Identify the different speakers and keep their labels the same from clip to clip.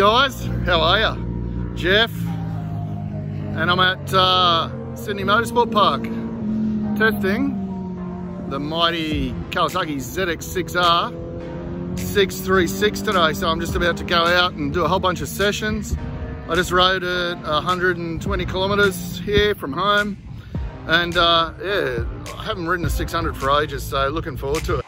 Speaker 1: guys, how are ya? Jeff, and I'm at Sydney Motorsports Park testing the mighty Kawasaki ZX-6R 636 today. So I'm just about to go out and do a whole bunch of sessions. I just rode it 120 kilometers here from home, and yeah, I haven't ridden a 600 for ages, so looking forward to it.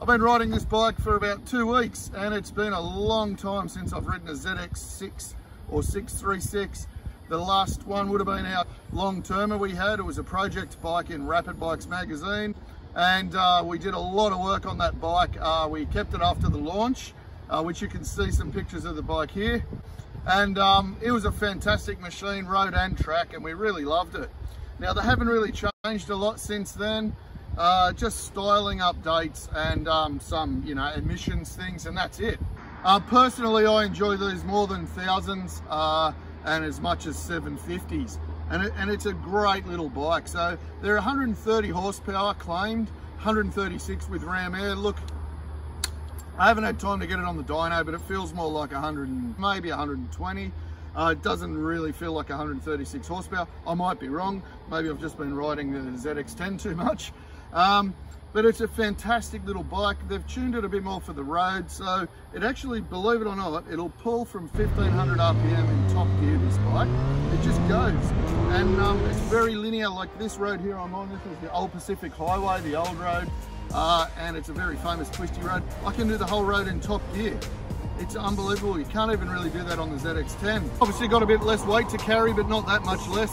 Speaker 1: I've been riding this bike for about 2 weeks, and it's been a long time since I've ridden a ZX-6 or 636. The last one would have been our long-termer we had. It was a project bike in Rapid Bikes magazine, and we did a lot of work on that bike. We kept it after the launch, which you can see some pictures of the bike here. And it was a fantastic machine, road and track, and we really loved it. Now, they haven't really changed a lot since then. Just styling updates and some, you know, emissions things, and that's it. Personally, I enjoy these more than thousands and as much as 750s, and it's a great little bike. So they're 130 horsepower claimed, 136 with ram air. Look, I haven't had time to get it on the dyno, but it feels more like 100 and maybe 120. It doesn't really feel like 136 horsepower. I might be wrong. Maybe I've just been riding the ZX-10 too much. But it's a fantastic little bike. They've tuned it a bit more for the road, so it actually, believe it or not, it'll pull from 1500 RPM in top gear, this bike. It just goes, and it's very linear. Like this road here I'm on, this is the Old Pacific Highway, the old road, and it's a very famous twisty road. I can do the whole road in top gear. It's unbelievable. You can't even really do that on the ZX-10. Obviously got a bit less weight to carry, but not that much less.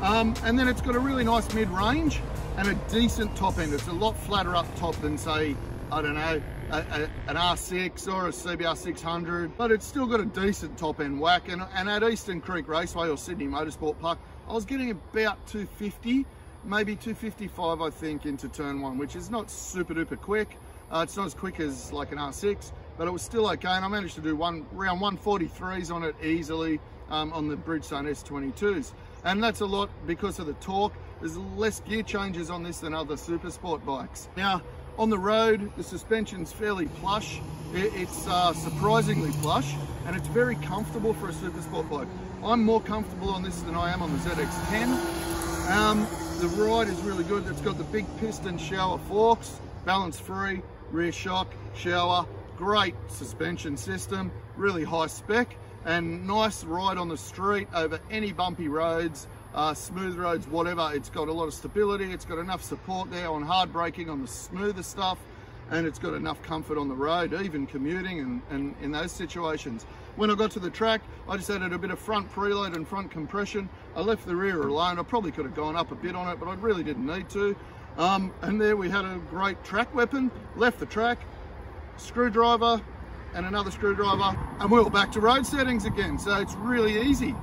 Speaker 1: And then it's got a really nice mid-range and a decent top end. It's a lot flatter up top than, say, I don't know, an R6 or a CBR 600, but it's still got a decent top end whack. And at Eastern Creek Raceway or Sydney Motorsports Park, I was getting about 250, maybe 255, I think, into turn one, which is not super duper quick. It's not as quick as like an R6, but it was still okay. And I managed to do around 143s on it easily on the Bridgestone S22s. And that's a lot because of the torque. There's less gear changes on this than other Supersport bikes. Now, on the road, the suspension's fairly plush. It's surprisingly plush, and it's very comfortable for a Supersport bike. I'm more comfortable on this than I am on the ZX-10. The ride is really good. It's got the big piston shower forks, balance free, rear shock, shower, great suspension system, really high spec, and nice ride on the street over any bumpy roads, smooth roads, whatever. It's got a lot of stability. It's got enough support there on hard braking on the smoother stuff, and it's got enough comfort on the road, even commuting and in those situations. When I got to the track, I just added a bit of front preload and front compression. I left the rear alone. I probably could have gone up a bit on it, but I really didn't need to. And there we had a great track weapon. Left the track, screwdriver and another screwdriver, and we were back to road settings again. So it's really easy.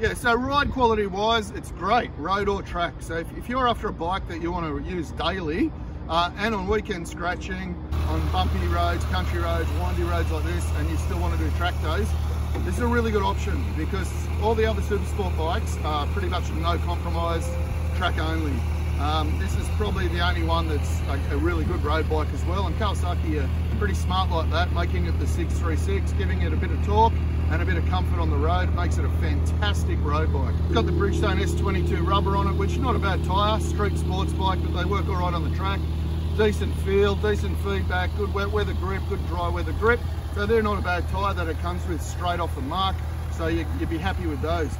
Speaker 1: Yeah, so ride quality wise, it's great, road or track. So if you're after a bike that you want to use daily and on weekend scratching, on bumpy roads, country roads, windy roads like this, and you still want to do track days, this is a really good option because all the other Supersport bikes are pretty much no compromise, track only. This is probably the only one that's a really good road bike as well, and Kawasaki are pretty smart like that, making it the 636, giving it a bit of torque and a bit of comfort on the road. Makes it a fantastic road bike. It's got the Bridgestone S22 rubber on it, which is not a bad tyre, street sports bike, but they work all right on the track. Decent feel, decent feedback, good wet weather grip, good dry weather grip. So they're not a bad tyre that it comes with straight off the mark. So you'd be happy with those.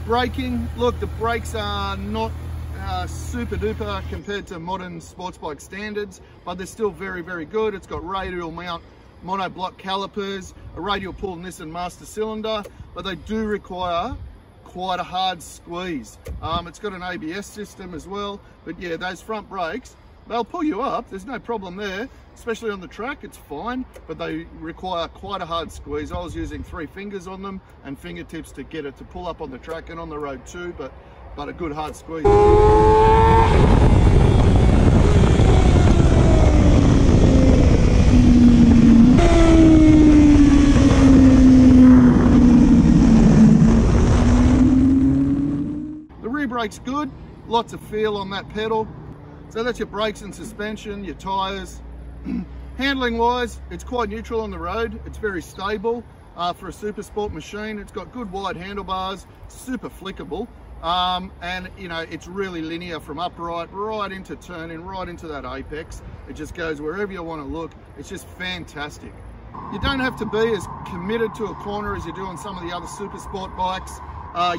Speaker 1: Braking, look, the brakes are not super duper compared to modern sports bike standards, but they're still very, very good. It's got radial mount monoblock calipers, a radial pull Nissan master cylinder, but they do require quite a hard squeeze. It's got an ABS system as well, but yeah, those front brakes, they'll pull you up, there's no problem there, especially on the track, it's fine, but they require quite a hard squeeze. I was using 3 fingers on them and fingertips to get it to pull up on the track and on the road too, but a good hard squeeze. The rear brake's good, lots of feel on that pedal. So that's your brakes and suspension, your tyres. Handling wise, it's quite neutral on the road. It's very stable for a Supersport machine. It's got good wide handlebars, super flickable. And you know, it's really linear from upright right into turning, right into that apex. It just goes wherever you want to look. It's just fantastic. You don't have to be as committed to a corner as you do on some of the other Supersport bikes.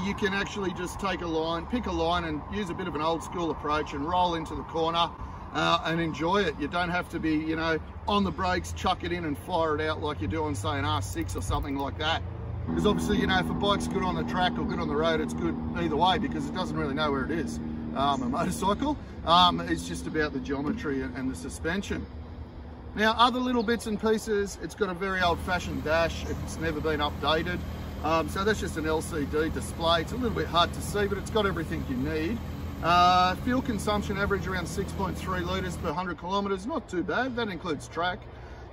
Speaker 1: You can actually just take a line, pick a line and use a bit of an old school approach and roll into the corner and enjoy it. You don't have to be, you know, on the brakes, chuck it in and fire it out like you do on, say, an R6 or something like that. Because obviously, you know, if a bike's good on the track or good on the road, it's good either way because it doesn't really know where it is. A motorcycle, it's just about the geometry and the suspension. Now, other little bits and pieces, it's got a very old-fashioned dash. It's never been updated. So that's just an LCD display. It's a little bit hard to see, but it's got everything you need. Fuel consumption average around 6.3 litres per 100 kilometres, not too bad. That includes track.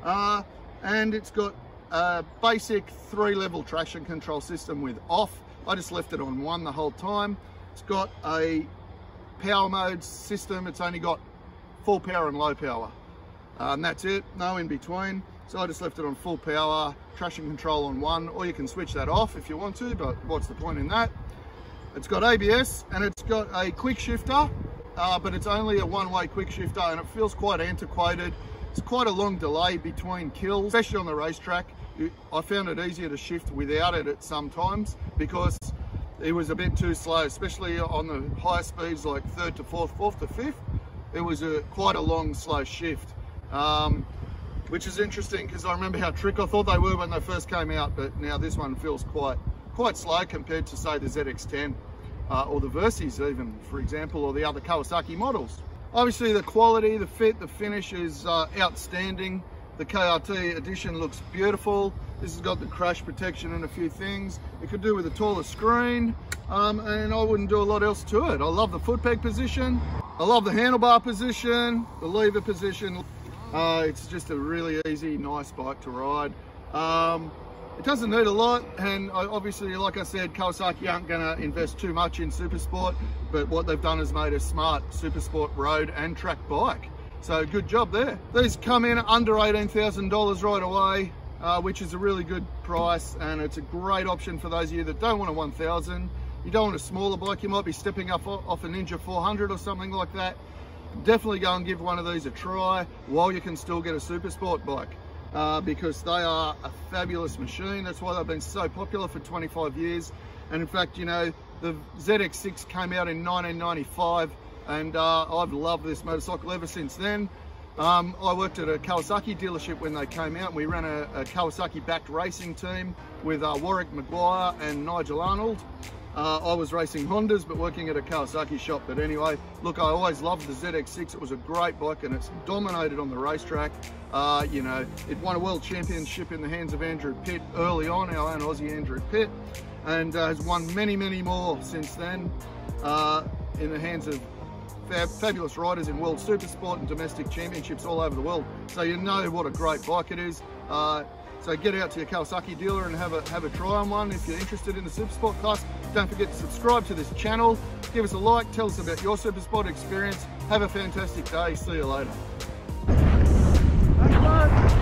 Speaker 1: And it's got a basic 3-level traction control system with off. I just left it on 1 the whole time. It's got a power mode system. It's only got full power and low power. And that's it, no in between. So I just left it on full power, traction control on 1, or you can switch that off if you want to, but what's the point in that? It's got ABS and it's got a quick shifter, but it's only a one-way quick shifter and it feels quite antiquated. It's quite a long delay between kills, especially on the racetrack. I found it easier to shift without it at some times because it was a bit too slow, especially on the higher speeds like 3rd to 4th, 4th to 5th. It was quite a long, slow shift. which is interesting because I remember how trick I thought they were when they first came out, but now this one feels quite slow compared to, say, the ZX-10 or the Versys even, for example, or the other Kawasaki models. Obviously the quality, the fit, the finish is outstanding. The KRT edition looks beautiful. This has got the crash protection and a few things. It could do with a taller screen, and I wouldn't do a lot else to it. I love the foot peg position. I love the handlebar position, the lever position. It's just a really easy, nice bike to ride. It doesn't need a lot, and obviously, like I said, Kawasaki aren't going to invest too much in Supersport, but what they've done is made a smart Supersport road and track bike. So good job there. These come in under $18,000 right away, which is a really good price, and it's a great option for those of you that don't want a 1000. You don't want a smaller bike, you might be stepping up off a Ninja 400 or something like that. Definitely go and give one of these a try while you can still get a Supersport bike. Because they are a fabulous machine. That's why they've been so popular for 25 years. And in fact, you know, the ZX-6 came out in 1995, and I've loved this motorcycle ever since then. I worked at a Kawasaki dealership when they came out, and we ran a Kawasaki-backed racing team with Warwick Maguire and Nigel Arnold. I was racing Hondas, but working at a Kawasaki shop. But anyway, look, I always loved the ZX-6. It was a great bike, and it's dominated on the racetrack. You know, it won a world championship in the hands of Andrew Pitt early on, our own Aussie Andrew Pitt, and has won many, many more since then in the hands of fabulous riders in World Supersport and domestic championships all over the world. So you know what a great bike it is. So get out to your Kawasaki dealer and have a try on one if you're interested in the Supersport class. Don't forget to subscribe to this channel. Give us a like, tell us about your Supersport experience. Have a fantastic day. See you later. Thanks,